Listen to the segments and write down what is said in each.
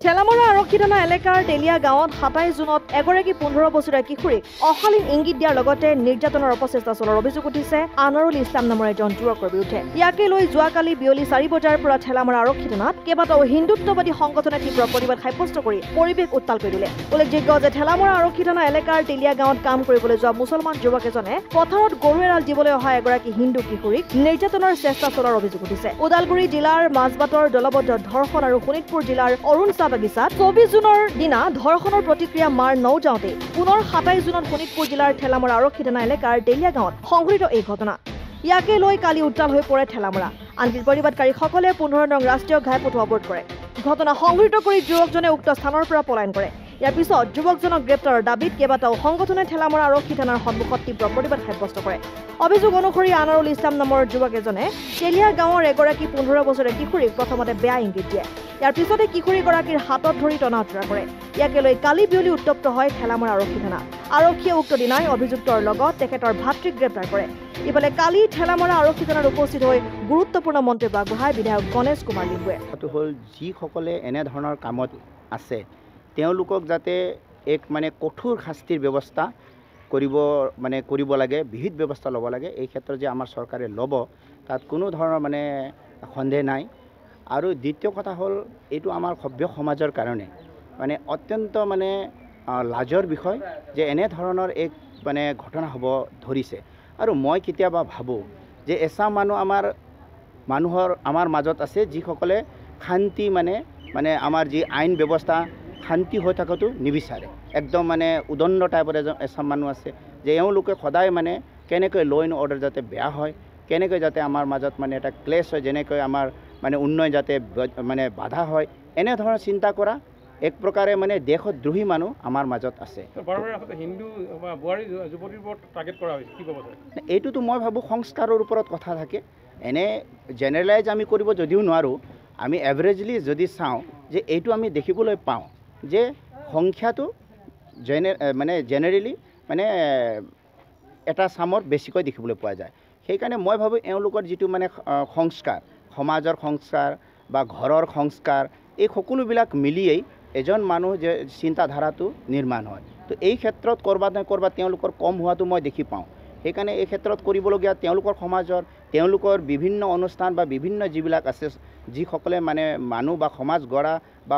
ঠেলামৰা আৰক্ষী থানা এলেকাৰ তেলিয়া গাঁৱত ২৭ জুনত এগৰাকী ১৫ বছৰীয়া কিশোৰীক অশালীন ইংগিত দিয়াৰ লগতে নিৰ্যাতনৰ অপচেষ্টা চলোৱাৰ অভিযোগ উঠিছে আনাৰুল ইছলাম নামৰ এজন যুৱকৰ বিৰুদ্ধে। ইয়াকে লৈ যোৱাকালি বিয়লি ৪ বজাৰ পৰা ঠেলামৰা আৰক্ষী থানাত কেইবাটাও হিন্দুত্ববাদী সংগঠনে তীব্ৰ প্ৰতিবাদ সাব্যস্ত কৰি পৰিৱেশ উত্তাল কৰি দিলে। উল্লেখযোগ্য যে ঠেলামৰা আৰক্ষী থানা এলেকাৰ তেলিয়া গাঁৱত কাম কৰিবলৈ যোৱা মুছলমান যুৱক এজনে পথাৰত গৰু এৰাল দিবলৈ অহা এগৰাকী হিন্দু কিশোৰীক নিৰ্যাতনৰ চেষ্টা চলোৱাৰ অভিযোগ উঠিছে। ওদালগুৰি জিলাৰ মাজবাটৰ দলবদ্ধ ধৰ্ষণ আৰু শোণিতপুৰ জিলাৰ অৰুণ বাগিচাত ২৪ জুনৰ দিনা ধৰ্ষণৰ প্ৰতিক্ৰিয়া মাৰ নৌযাওঁতে পুনৰ ২৭ জুনত শোণিতপুৰ জিলাৰ ঠেলামৰা আৰক্ষী থানা এলেকাৰ তেলিয়া গাঁৱত সংঘটিত এই ঘটনা। ইয়াকে লৈ কালি উত্তাল হৈ পৰে ঠেলামৰা। আনকি প্ৰতিবাদকাৰীসকলে ১৫ নং ৰাষ্ট্ৰীয় ঘাইপথ অৱৰোধ কৰে। ঘটনা সংঘটিত কৰি যুৱকজনে উক্ত স্থানৰ পৰা পলায়ন কৰে। ইয়াৰ পিছত যুৱকজনক গ্ৰেপ্তাৰৰ দাবীত কেইবাটাও সংগঠনে ঠেলামৰা আৰক্ষী থানাৰ সন্মুখত তীব্ৰ প্ৰতিবাদ সাব্যস্ত কৰে। অভিযোগ অনুসৰি আনাৰুল ইছলাম নামৰ যুৱক এজনে তেলিয়া গাঁৱৰ এগৰাকী ১৫ বছৰীয়া কিশোৰীক প্ৰথমতে বেয়া ইংগিত দিয়ে। ইয়াৰ পিছতে কিশোৰীগৰাকীৰ হাতত ধৰি টনা ওটৰা কৰে। ইয়াকে লৈ কালি বিয়লি উত্তপ্ত হয় ঠেলামৰা আৰক্ষী থানা। আৰক্ষীয়ে উক্ত দিনাই অভিযুক্তৰ লগত তেখেতৰ ভাতৃক গ্ৰেপ্তাৰ কৰে। ইফালে কালি ঠেলামৰা আৰক্ষী থানাত উপস্থিত হৈ গুৰুত্বপূৰ্ণ মন্তব্য আগবঢ়ায় বিধায়ক গণেশ কুমাৰ লিম্বুৱে। হ'ল যিসকলে এনেধৰণৰ কামত আছে তেওঁলোকক যাতে এক কঠোৰ শাস্তিৰ ব্যৱস্থা কৰিব লাগে, বিহিত ব্যৱস্থা ল'ব লাগে। এই ক্ষেত্ৰত যে আমাৰ চৰকাৰে ল'ব তাত কোনো ধৰণৰ সন্দেহ নাই। আৰু দ্বিতীয় কথা হ'ল এইটো আমাৰ সভ্য সমাজৰ কাৰণে অত্যন্ত লাজৰ বিষয় যে এনেধৰণৰ এক ঘটনা হ'ব ধৰিছে। আৰু মই কেতিয়াবা ভাবোঁ যে এচাম মানুহ আমাৰ মাজত আছে যিসকলে শান্তি আমাৰ যি আইন ব্যৱস্থা শান্তি হৈ থকাটো নিবিচাৰে। একদম উদণ্ড টাইপৰ এচাম মানুহ আছে যে এওঁলোকে সদায় কেনেকৈ ল' এণ্ড অৰ্ডাৰ যাতে বেয়া হয়, কেনেকৈ যাতে আমাৰ মাজত এটা ক্লেছ হয়, যেনেকৈ আমাৰ উন্নয়ন যাতে বাধা হয়, এনেধৰণৰ চিন্তা কৰা এক প্ৰকাৰে দেশদ্ৰোহী মানুহ আমাৰ মাজত আছে। এইটোতো মই ভাবোঁ সংস্কাৰৰ ওপৰত কথা থাকে। এনে জেনেৰেলাইজ আমি কৰিব যদিও নোৱাৰোঁ, আমি এভাৰেজলি যদি চাওঁ যে এইটো আমি দেখিবলৈ পাওঁ যে সংখ্যাটো জেনেৰেলি এটা চামত বেছিকৈ দেখিবলৈ পোৱা যায়। সেইকাৰণে মই ভাবোঁ এওঁলোকৰ যিটো সংস্কাৰ, সমাজৰ সংস্কাৰ বা ঘৰৰ সংস্কাৰ, এই সকলোবিলাক মিলিয়েই এজন মানুহ যে চিন্তাধাৰাটো নিৰ্মাণ হয়। তো এই ক্ষেত্ৰত ক'ৰবাত নহয় ক'ৰবাত তেওঁলোকৰ কম হোৱাটো মই দেখি পাওঁ। সেইকাৰণে এই ক্ষেত্ৰত কৰিবলগীয়া তেওঁলোকৰ সমাজৰ তেওঁলোকৰ বিভিন্ন অনুষ্ঠান বা বিভিন্ন যিবিলাক আছে, যিসকলে মানুহ বা সমাজ গঢ়া বা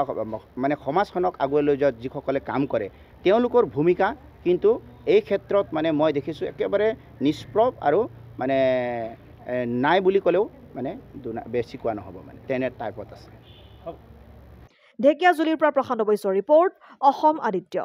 সমাজখনক আগুৱাই লৈ যোৱাত যিসকলে কাম কৰে, তেওঁলোকৰ ভূমিকা কিন্তু এই ক্ষেত্ৰত মই দেখিছোঁ একেবাৰে নিষ্প্ৰভ আৰু নাই বুলি ক'লেও বেছি কোৱা নহ'ব, তেনে টাইপত আছে। ঢেকীয়াজুলিৰ পৰা প্ৰশান্ত বৈশ্যৰ ৰিপৰ্ট, অসম আদিত্য।